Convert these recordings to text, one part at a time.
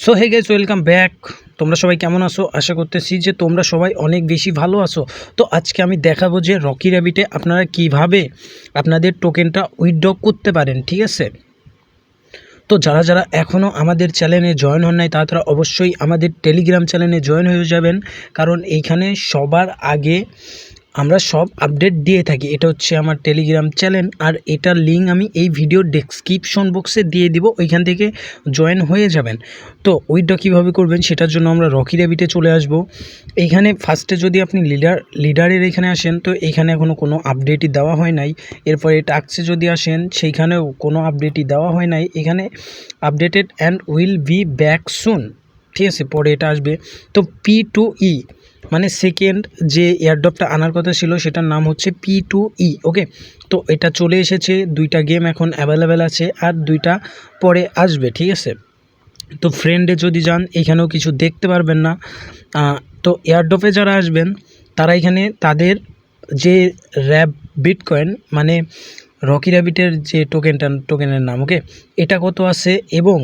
So hey guys, welcome back. তোমরা সবাই কেমন আছো? আশা করতেছি যে তোমরা সবাই অনেক বেশি ভালো আছো। তো আজকে আমি দেখাবো যে রকি র্যাবিটে আপনারা কিভাবে আপনাদের টোকেনটা উইথড্র করতে পারেন, ঠিক আছে? তো যারা যারা এখনও আমাদের চ্যানেলে জয়েন হন নাই তারা অবশ্যই আমাদের টেলিগ্রাম চ্যানেলে জয়েন হয়ে যাবেন, কারণ এইখানে সবার আগে আমরা সব আপডেট দিয়ে থাকি। এটা হচ্ছে আমার টেলিগ্রাম চ্যানেল, আর এটার লিঙ্ক আমি এই ভিডিও ডেসক্রিপশন বক্সে দিয়ে দিব, ওইখান থেকে জয়েন হয়ে যাবেন। তো ওইটা কীভাবে করবেন সেটার জন্য আমরা রকি র্যাবিটে চলে আসব। এইখানে ফার্স্টে যদি আপনি লিডারের এখানে আসেন, তো এইখানে এখনও কোনো আপডেটই দেওয়া হয় নাই। এরপরে টাস্কে যদি আসেন, সেইখানেও কোনো আপডেটই দেওয়া হয় নাই। এখানে updated and will be back soon, ঠিক আছে? পরে এটা আসবে। তো P2E মানে সেকেন্ড যে এয়ারড্রপটা আনার কথা ছিল সেটার নাম হচ্ছে P2E। ওকে, তো এটা চলে এসেছে। দুইটা গেম এখন অ্যাভেলেবেল আছে, আর দুইটা পরে আসবে, ঠিক আছে? তো ফ্রেন্ডে যদি যান, এখানেও কিছু দেখতে পারবেন না। তো এয়ারড্রপে যারা আসবেন তারা এখানে তাদের যে র্যাব বিটকয়েন মানে রকি র্যাবিটের যে টোকেনের নাম, ওকে, এটা কত আছে এবং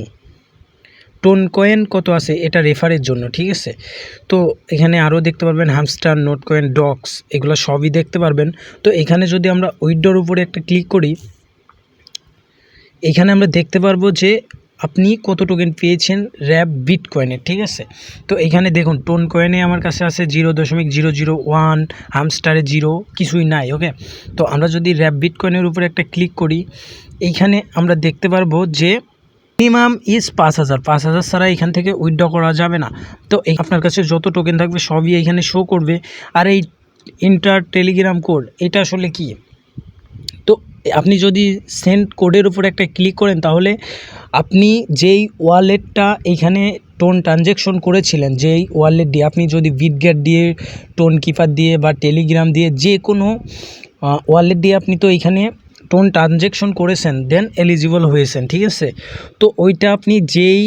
টোন কয়েন কত আছে এটা রেফারের জন্য, ঠিক আছে? তো এখানে আরও দেখতে পারবেন হামস্টার, নোট কয়েন, ডক্স, এগুলো সবই দেখতে পারবেন। তো এখানে যদি আমরা উইথড্রর উপরে একটা ক্লিক করি, এখানে আমরা দেখতে পারবো যে আপনি কত টোকেন পেয়েছেন র্যাব বিটকয়েনে, ঠিক আছে? তো এখানে দেখুন টোন কয়েনে আমার কাছে আছে 0.001, হামস্টারে 0, কিছুই নাই। ওকে, তো আমরা যদি র্যাব বিটকয়েনের উপরে একটা ক্লিক করি, এইখানে আমরা দেখতে পারবো যে মিনিমাম ইজ 5,000 ছাড়া এখান থেকে উইথড্র করা যাবে না। তো আপনার কাছে যত টোকেন থাকবে সবই এখানে শো করবে। আর এই ইন্টার টেলিগ্রাম কোড, এটা আসলে কি? তো আপনি যদি সেন্ড কোডের উপর একটা ক্লিক করেন, তাহলে আপনি যেই ওয়ালেটটা এইখানে টোন ট্রানজ্যাকশন করেছিলেন, যেই ওয়ালেট দিয়ে আপনি যদি বিটগেট দিয়ে, টোন কিপার দিয়ে বা টেলিগ্রাম দিয়ে, যে কোনো ওয়ালেট দিয়ে আপনি তো এইখানে টোন ট্রানজ্যাকশন করেছেন, দেন এলিজিবল হয়েছেন, ঠিক আছে? তো ওইটা আপনি যেই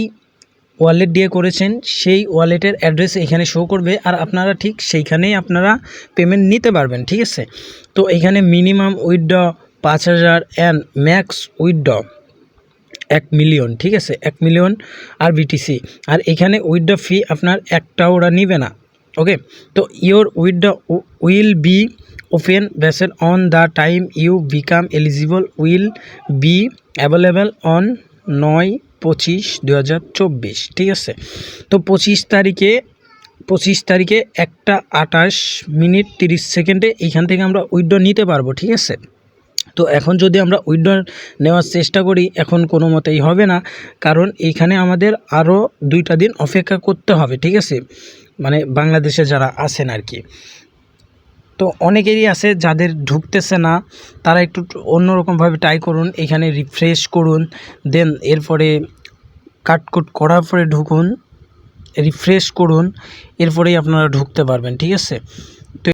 ওয়ালেট দিয়ে করেছেন সেই ওয়ালেটের অ্যাড্রেস এখানে শো করবে, আর আপনারা ঠিক সেইখানেই আপনারা পেমেন্ট নিতে পারবেন, ঠিক আছে? তো এইখানে minimum withdraw 5,000 and max withdraw 1 million, ঠিক আছে? 1 মিলিয়ন আর বিটিসি। আর এখানে উইথড্র ফি আপনার একটা ওরা নিবে না। ওকে, তো your withdraw will be open based on the time you become eligible, will be available on 9/25/2024, ঠিক আছে? তো 25 তারিখে 1:28:30 এইখান থেকে আমরা উইথড্র নিতে পারবো, ঠিক আছে? তো এখন যদি আমরা উইথড্র নেওয়ার চেষ্টা করি, এখন কোনো মতেই হবে না, কারণ এইখানে আমাদের আরও 2টা দিন অপেক্ষা করতে হবে, ঠিক আছে? মানে বাংলাদেশে যারা আছেন আর কি। তো অনেকেরই আছে যাদের ঢুকতেছে না, তারা একটু অন্যরকমভাবে ট্রাই করুন। এখানে রিফ্রেশ করুন, দেন এরপরে কাটকুট করার পরে ঢুকুন, রিফ্রেশ করুন, এরপরেই আপনারা ঢুকতে পারবেন, ঠিক আছে?